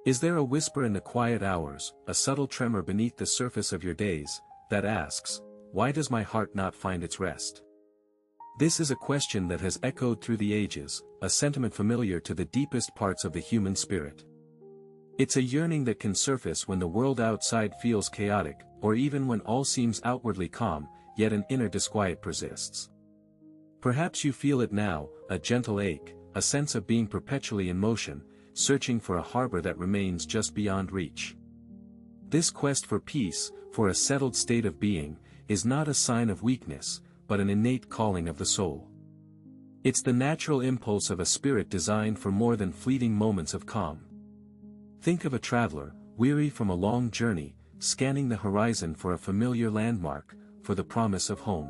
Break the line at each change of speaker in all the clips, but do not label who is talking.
Is there a whisper in the quiet hours, a subtle tremor beneath the surface of your days, that asks, "Why does my heart not find its rest?" This is a question that has echoed through the ages, a sentiment familiar to the deepest parts of the human spirit. It's a yearning that can surface when the world outside feels chaotic, or even when all seems outwardly calm, yet an inner disquiet persists. Perhaps you feel it now, a gentle ache, a sense of being perpetually in motion, searching for a harbor that remains just beyond reach. This quest for peace, for a settled state of being, is not a sign of weakness, but an innate calling of the soul. It's the natural impulse of a spirit designed for more than fleeting moments of calm. Think of a traveler, weary from a long journey, scanning the horizon for a familiar landmark, for the promise of home.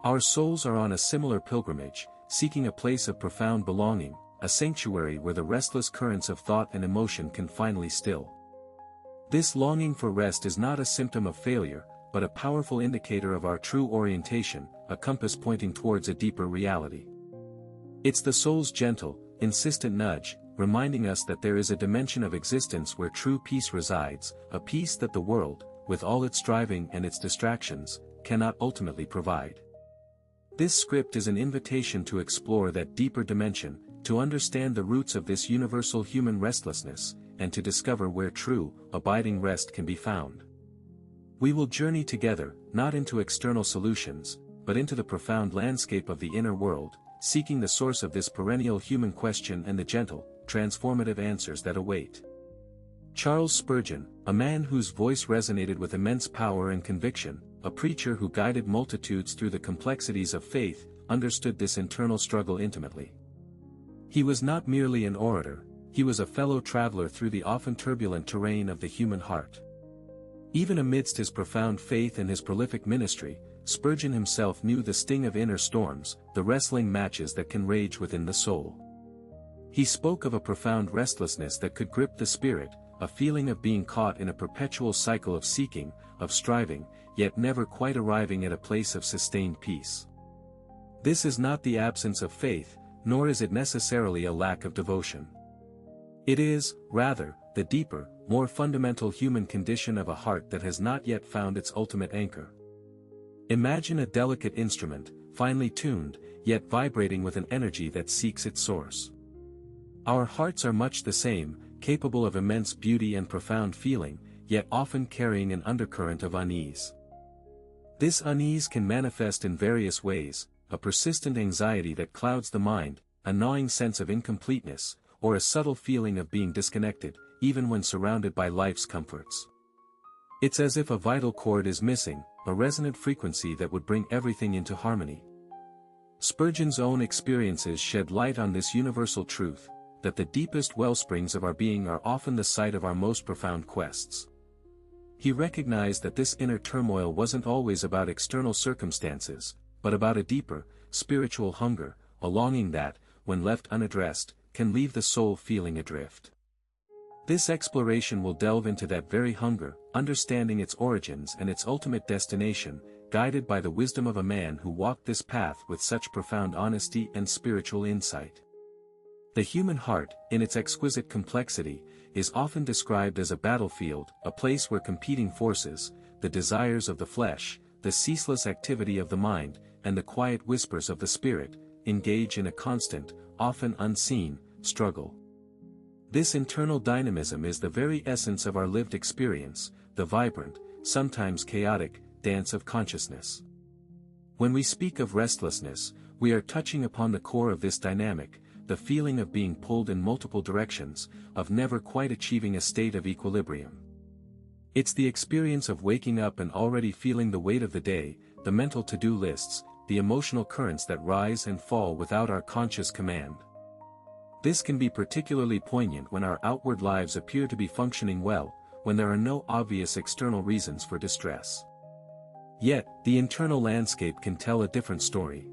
Our souls are on a similar pilgrimage, seeking a place of profound belonging, a sanctuary where the restless currents of thought and emotion can finally still. This longing for rest is not a symptom of failure, but a powerful indicator of our true orientation, a compass pointing towards a deeper reality. It's the soul's gentle, insistent nudge, reminding us that there is a dimension of existence where true peace resides, a peace that the world, with all its striving and its distractions, cannot ultimately provide. This script is an invitation to explore that deeper dimension, to understand the roots of this universal human restlessness, and to discover where true, abiding rest can be found. We will journey together, not into external solutions, but into the profound landscape of the inner world, seeking the source of this perennial human question and the gentle, transformative answers that await. Charles Spurgeon, a man whose voice resonated with immense power and conviction, a preacher who guided multitudes through the complexities of faith, understood this internal struggle intimately. He was not merely an orator, he was a fellow traveler through the often turbulent terrain of the human heart. Even amidst his profound faith and his prolific ministry, Spurgeon himself knew the sting of inner storms, the wrestling matches that can rage within the soul. He spoke of a profound restlessness that could grip the spirit, a feeling of being caught in a perpetual cycle of seeking, of striving, yet never quite arriving at a place of sustained peace. This is not the absence of faith, nor is it necessarily a lack of devotion. It is, rather, the deeper, more fundamental human condition of a heart that has not yet found its ultimate anchor. Imagine a delicate instrument, finely tuned, yet vibrating with an energy that seeks its source. Our hearts are much the same, capable of immense beauty and profound feeling, yet often carrying an undercurrent of unease. This unease can manifest in various ways, a persistent anxiety that clouds the mind, a gnawing sense of incompleteness, or a subtle feeling of being disconnected, even when surrounded by life's comforts. It's as if a vital chord is missing, a resonant frequency that would bring everything into harmony. Spurgeon's own experiences shed light on this universal truth, that the deepest wellsprings of our being are often the site of our most profound quests. He recognized that this inner turmoil wasn't always about external circumstances, but about a deeper, spiritual hunger, a longing that, when left unaddressed, can leave the soul feeling adrift. This exploration will delve into that very hunger, understanding its origins and its ultimate destination, guided by the wisdom of a man who walked this path with such profound honesty and spiritual insight. The human heart, in its exquisite complexity, is often described as a battlefield, a place where competing forces, the desires of the flesh, the ceaseless activity of the mind, and the quiet whispers of the spirit, engage in a constant, often unseen, struggle. This internal dynamism is the very essence of our lived experience, the vibrant, sometimes chaotic, dance of consciousness. When we speak of restlessness, we are touching upon the core of this dynamic, the feeling of being pulled in multiple directions, of never quite achieving a state of equilibrium. It's the experience of waking up and already feeling the weight of the day, the mental to-do lists, the emotional currents that rise and fall without our conscious command. This can be particularly poignant when our outward lives appear to be functioning well, when there are no obvious external reasons for distress. Yet, the internal landscape can tell a different story.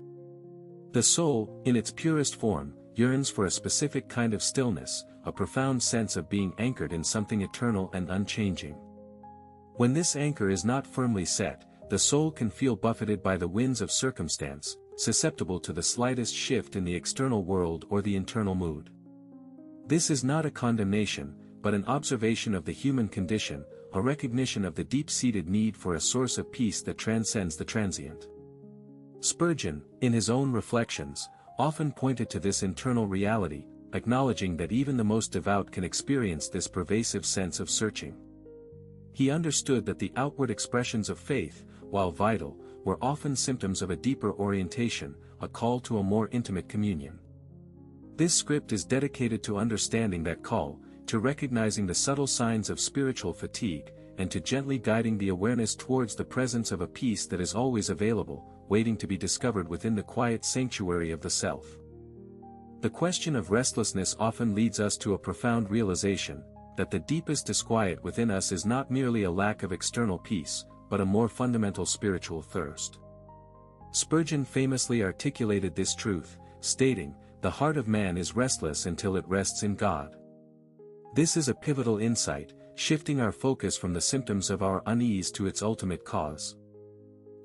The soul, in its purest form, yearns for a specific kind of stillness, a profound sense of being anchored in something eternal and unchanging. When this anchor is not firmly set, the soul can feel buffeted by the winds of circumstance, susceptible to the slightest shift in the external world or the internal mood. This is not a condemnation, but an observation of the human condition, a recognition of the deep-seated need for a source of peace that transcends the transient. Spurgeon, in his own reflections, often pointed to this internal reality, acknowledging that even the most devout can experience this pervasive sense of searching. He understood that the outward expressions of faith, while vital, were often symptoms of a deeper orientation, a call to a more intimate communion. This script is dedicated to understanding that call, to recognizing the subtle signs of spiritual fatigue, and to gently guiding the awareness towards the presence of a peace that is always available, waiting to be discovered within the quiet sanctuary of the self. The question of restlessness often leads us to a profound realization, that the deepest disquiet within us is not merely a lack of external peace, but a more fundamental spiritual thirst. Spurgeon famously articulated this truth, stating, "The heart of man is restless until it rests in God." This is a pivotal insight, shifting our focus from the symptoms of our unease to its ultimate cause.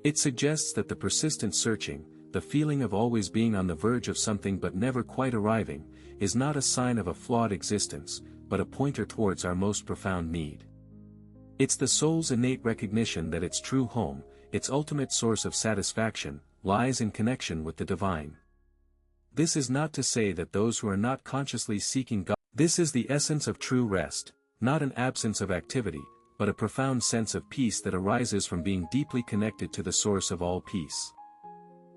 It suggests that the persistent searching, the feeling of always being on the verge of something but never quite arriving, is not a sign of a flawed existence, but a pointer towards our most profound need. It's the soul's innate recognition that its true home, its ultimate source of satisfaction, lies in connection with the divine. This is not to say that those who are not consciously seeking God. This is the essence of true rest, not an absence of activity, but a profound sense of peace that arises from being deeply connected to the source of all peace.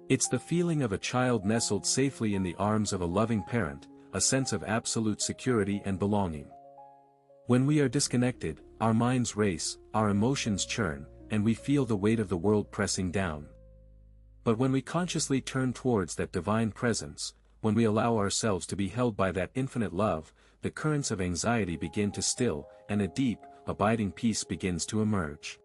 It's the feeling of a child nestled safely in the arms of a loving parent, a sense of absolute security and belonging. When we are disconnected, our minds race, our emotions churn, and we feel the weight of the world pressing down. But when we consciously turn towards that divine presence, when we allow ourselves to be held by that infinite love, the currents of anxiety begin to still, and a deep, abiding peace begins to emerge.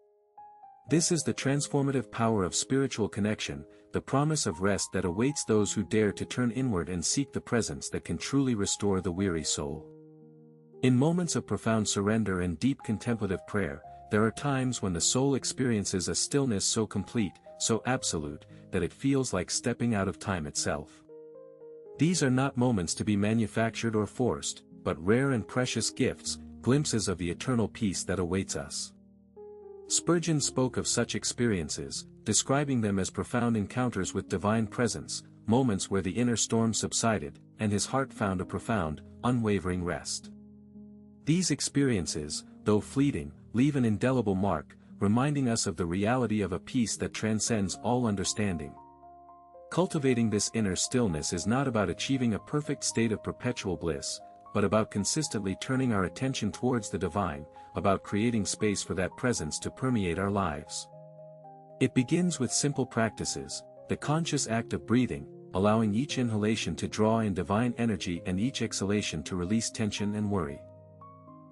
This is the transformative power of spiritual connection, the promise of rest that awaits those who dare to turn inward and seek the presence that can truly restore the weary soul. In moments of profound surrender and deep contemplative prayer, there are times when the soul experiences a stillness so complete, so absolute, that it feels like stepping out of time itself. These are not moments to be manufactured or forced, but rare and precious gifts, glimpses of the eternal peace that awaits us. Spurgeon spoke of such experiences, describing them as profound encounters with divine presence, moments where the inner storm subsided, and his heart found a profound, unwavering rest. These experiences, though fleeting, leave an indelible mark, reminding us of the reality of a peace that transcends all understanding. Cultivating this inner stillness is not about achieving a perfect state of perpetual bliss, but about consistently turning our attention towards the divine, about creating space for that presence to permeate our lives. It begins with simple practices, the conscious act of breathing, allowing each inhalation to draw in divine energy and each exhalation to release tension and worry.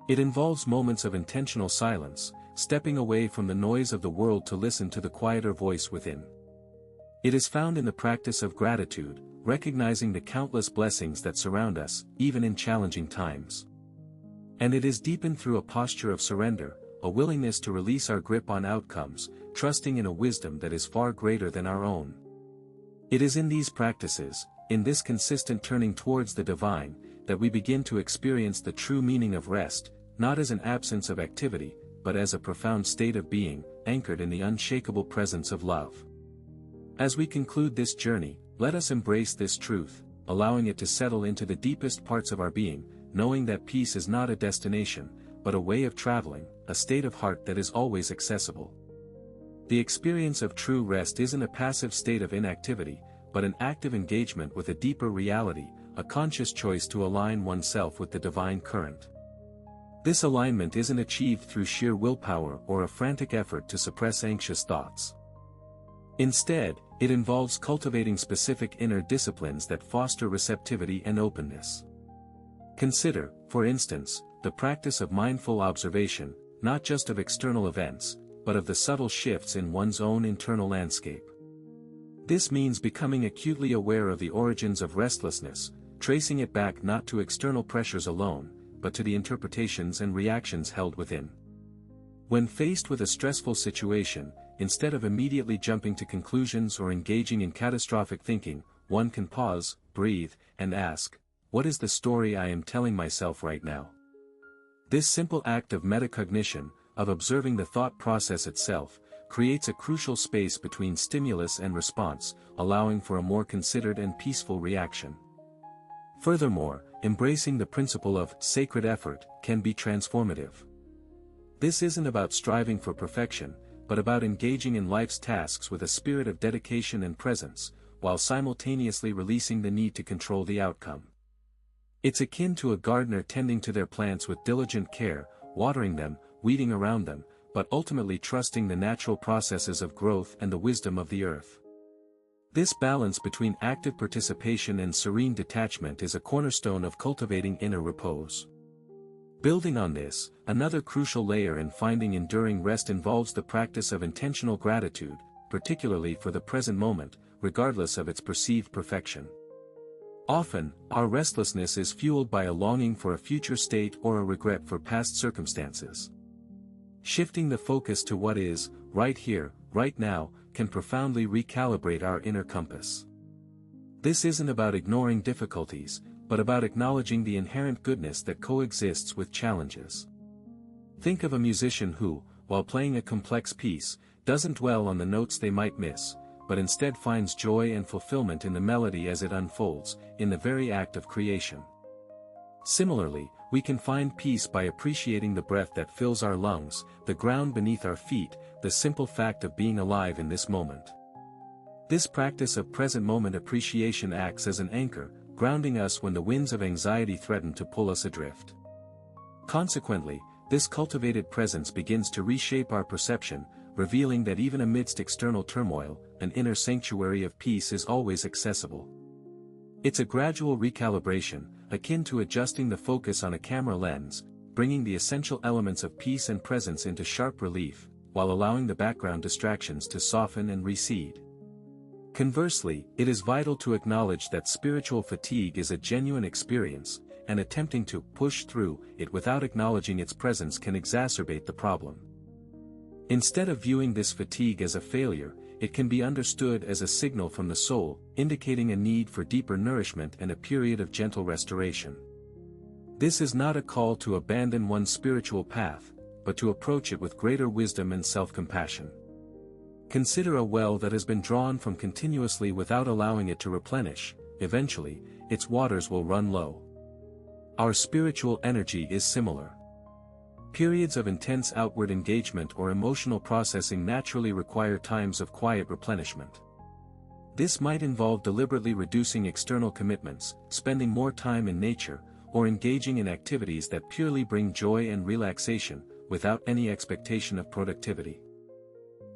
It involves moments of intentional silence, stepping away from the noise of the world to listen to the quieter voice within. It is found in the practice of gratitude, recognizing the countless blessings that surround us, even in challenging times. And it is deepened through a posture of surrender, a willingness to release our grip on outcomes, trusting in a wisdom that is far greater than our own. It is in these practices, in this consistent turning towards the divine, that we begin to experience the true meaning of rest, not as an absence of activity, but as a profound state of being, anchored in the unshakable presence of love. As we conclude this journey, let us embrace this truth, allowing it to settle into the deepest parts of our being, knowing that peace is not a destination, but a way of traveling, a state of heart that is always accessible. The experience of true rest isn't a passive state of inactivity, but an active engagement with a deeper reality, a conscious choice to align oneself with the divine current. This alignment isn't achieved through sheer willpower or a frantic effort to suppress anxious thoughts. Instead, it involves cultivating specific inner disciplines that foster receptivity and openness. Consider, for instance, the practice of mindful observation, not just of external events, but of the subtle shifts in one's own internal landscape. This means becoming acutely aware of the origins of restlessness, tracing it back not to external pressures alone, but to the interpretations and reactions held within. When faced with a stressful situation, instead of immediately jumping to conclusions or engaging in catastrophic thinking, one can pause, breathe, and ask, what is the story I am telling myself right now? This simple act of metacognition, of observing the thought process itself, creates a crucial space between stimulus and response, allowing for a more considered and peaceful reaction. Furthermore, embracing the principle of sacred effort can be transformative. This isn't about striving for perfection, but about engaging in life's tasks with a spirit of dedication and presence, while simultaneously releasing the need to control the outcome. It's akin to a gardener tending to their plants with diligent care, watering them, weeding around them, but ultimately trusting the natural processes of growth and the wisdom of the earth. This balance between active participation and serene detachment is a cornerstone of cultivating inner repose. Building on this, another crucial layer in finding enduring rest involves the practice of intentional gratitude, particularly for the present moment, regardless of its perceived perfection. Often, our restlessness is fueled by a longing for a future state or a regret for past circumstances. Shifting the focus to what is, right here, right now, can profoundly recalibrate our inner compass. This isn't about ignoring difficulties, but about acknowledging the inherent goodness that coexists with challenges. Think of a musician who, while playing a complex piece, doesn't dwell on the notes they might miss, but instead finds joy and fulfillment in the melody as it unfolds, in the very act of creation. Similarly, we can find peace by appreciating the breath that fills our lungs, the ground beneath our feet, the simple fact of being alive in this moment. This practice of present-moment appreciation acts as an anchor, grounding us when the winds of anxiety threaten to pull us adrift. Consequently, this cultivated presence begins to reshape our perception, revealing that even amidst external turmoil, an inner sanctuary of peace is always accessible. It's a gradual recalibration, akin to adjusting the focus on a camera lens, bringing the essential elements of peace and presence into sharp relief, while allowing the background distractions to soften and recede. Conversely, it is vital to acknowledge that spiritual fatigue is a genuine experience, and attempting to push through it without acknowledging its presence can exacerbate the problem. Instead of viewing this fatigue as a failure, it can be understood as a signal from the soul, indicating a need for deeper nourishment and a period of gentle restoration. This is not a call to abandon one's spiritual path, but to approach it with greater wisdom and self-compassion. Consider a well that has been drawn from continuously without allowing it to replenish. Eventually, its waters will run low. Our spiritual energy is similar. Periods of intense outward engagement or emotional processing naturally require times of quiet replenishment. This might involve deliberately reducing external commitments, spending more time in nature, or engaging in activities that purely bring joy and relaxation, without any expectation of productivity.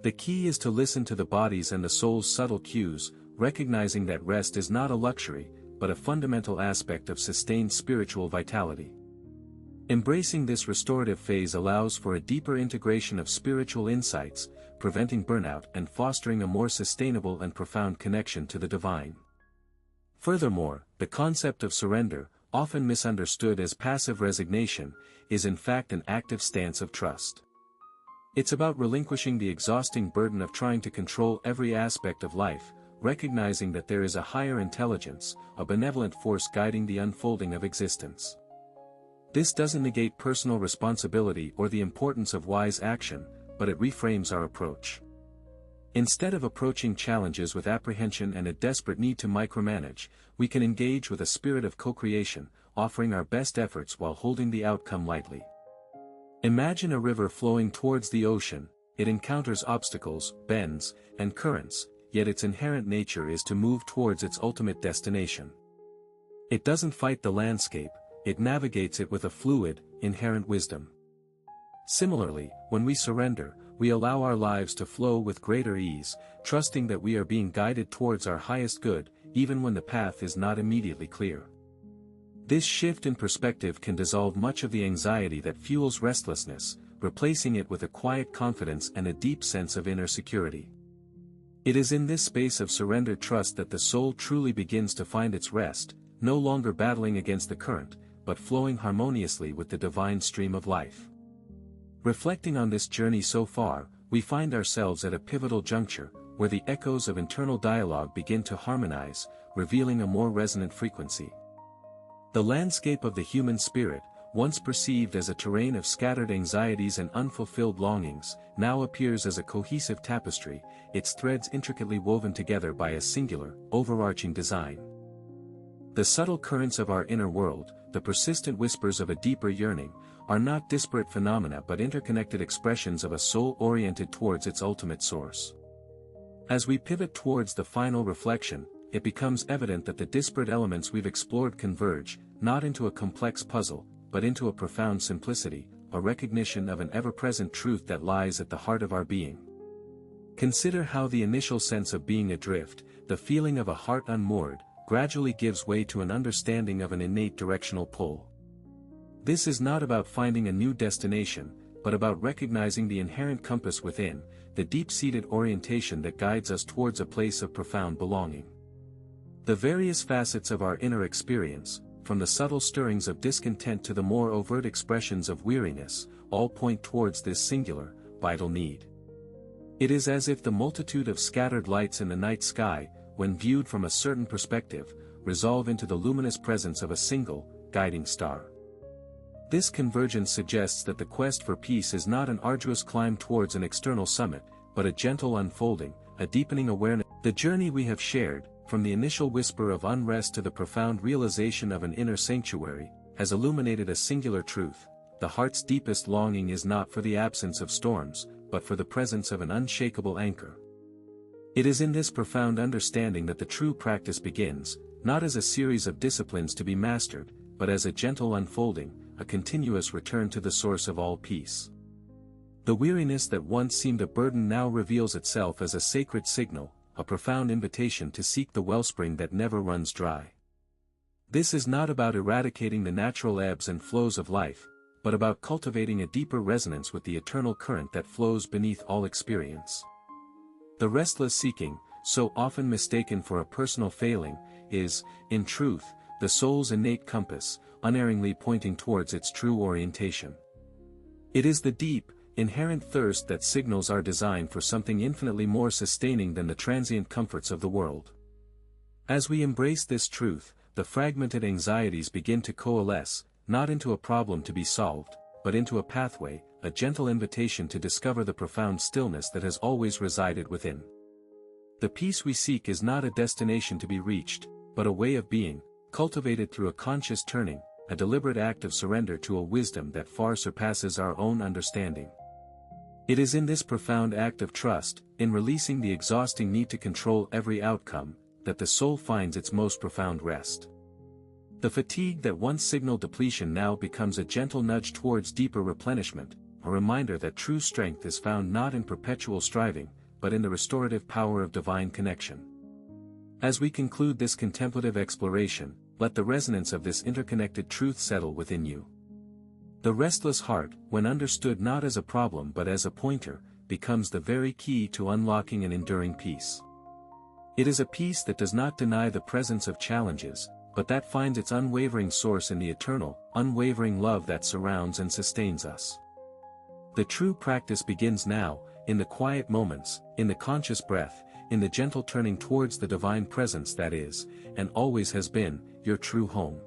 The key is to listen to the body's and the soul's subtle cues, recognizing that rest is not a luxury, but a fundamental aspect of sustained spiritual vitality. Embracing this restorative phase allows for a deeper integration of spiritual insights, preventing burnout and fostering a more sustainable and profound connection to the divine. Furthermore, the concept of surrender, often misunderstood as passive resignation, is in fact an active stance of trust. It's about relinquishing the exhausting burden of trying to control every aspect of life, recognizing that there is a higher intelligence, a benevolent force guiding the unfolding of existence. This doesn't negate personal responsibility or the importance of wise action, but it reframes our approach. Instead of approaching challenges with apprehension and a desperate need to micromanage, we can engage with a spirit of co-creation, offering our best efforts while holding the outcome lightly. Imagine a river flowing towards the ocean. It encounters obstacles, bends, and currents, yet its inherent nature is to move towards its ultimate destination. It doesn't fight the landscape, it navigates it with a fluid, inherent wisdom. Similarly, when we surrender, we allow our lives to flow with greater ease, trusting that we are being guided towards our highest good, even when the path is not immediately clear. This shift in perspective can dissolve much of the anxiety that fuels restlessness, replacing it with a quiet confidence and a deep sense of inner security. It is in this space of surrendered trust that the soul truly begins to find its rest, no longer battling against the current, but flowing harmoniously with the divine stream of life. Reflecting on this journey so far, we find ourselves at a pivotal juncture, where the echoes of internal dialogue begin to harmonize, revealing a more resonant frequency. The landscape of the human spirit, once perceived as a terrain of scattered anxieties and unfulfilled longings, now appears as a cohesive tapestry, its threads intricately woven together by a singular, overarching design. The subtle currents of our inner world, the persistent whispers of a deeper yearning, are not disparate phenomena but interconnected expressions of a soul oriented towards its ultimate source. As we pivot towards the final reflection, it becomes evident that the disparate elements we've explored converge, not into a complex puzzle, but into a profound simplicity, a recognition of an ever-present truth that lies at the heart of our being. Consider how the initial sense of being adrift, the feeling of a heart unmoored, gradually gives way to an understanding of an innate directional pull. This is not about finding a new destination, but about recognizing the inherent compass within, the deep-seated orientation that guides us towards a place of profound belonging. The various facets of our inner experience, from the subtle stirrings of discontent to the more overt expressions of weariness, all point towards this singular, vital need. It is as if the multitude of scattered lights in the night sky, when viewed from a certain perspective, resolve into the luminous presence of a single, guiding star. This convergence suggests that the quest for peace is not an arduous climb towards an external summit, but a gentle unfolding, a deepening awareness. The journey we have shared, from the initial whisper of unrest to the profound realization of an inner sanctuary, has illuminated a singular truth: the heart's deepest longing is not for the absence of storms, but for the presence of an unshakable anchor. It is in this profound understanding that the true practice begins, not as a series of disciplines to be mastered, but as a gentle unfolding, a continuous return to the source of all peace. The weariness that once seemed a burden now reveals itself as a sacred signal, a profound invitation to seek the wellspring that never runs dry. This is not about eradicating the natural ebbs and flows of life, but about cultivating a deeper resonance with the eternal current that flows beneath all experience. The restless seeking, so often mistaken for a personal failing, is, in truth, the soul's innate compass, unerringly pointing towards its true orientation. It is the deep, inherent thirst that signals our design for something infinitely more sustaining than the transient comforts of the world. As we embrace this truth, the fragmented anxieties begin to coalesce, not into a problem to be solved, but into a pathway, a gentle invitation to discover the profound stillness that has always resided within. The peace we seek is not a destination to be reached, but a way of being, cultivated through a conscious turning, a deliberate act of surrender to a wisdom that far surpasses our own understanding. It is in this profound act of trust, in releasing the exhausting need to control every outcome, that the soul finds its most profound rest. The fatigue that once signaled depletion now becomes a gentle nudge towards deeper replenishment, a reminder that true strength is found not in perpetual striving, but in the restorative power of divine connection. As we conclude this contemplative exploration, let the resonance of this interconnected truth settle within you. The restless heart, when understood not as a problem but as a pointer, becomes the very key to unlocking an enduring peace. It is a peace that does not deny the presence of challenges, but that finds its unwavering source in the eternal, unwavering love that surrounds and sustains us. The true practice begins now, in the quiet moments, in the conscious breath, in the gentle turning towards the divine presence that is, and always has been, your true home.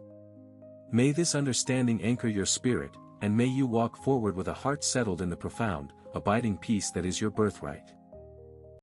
May this understanding anchor your spirit, and may you walk forward with a heart settled in the profound, abiding peace that is your birthright.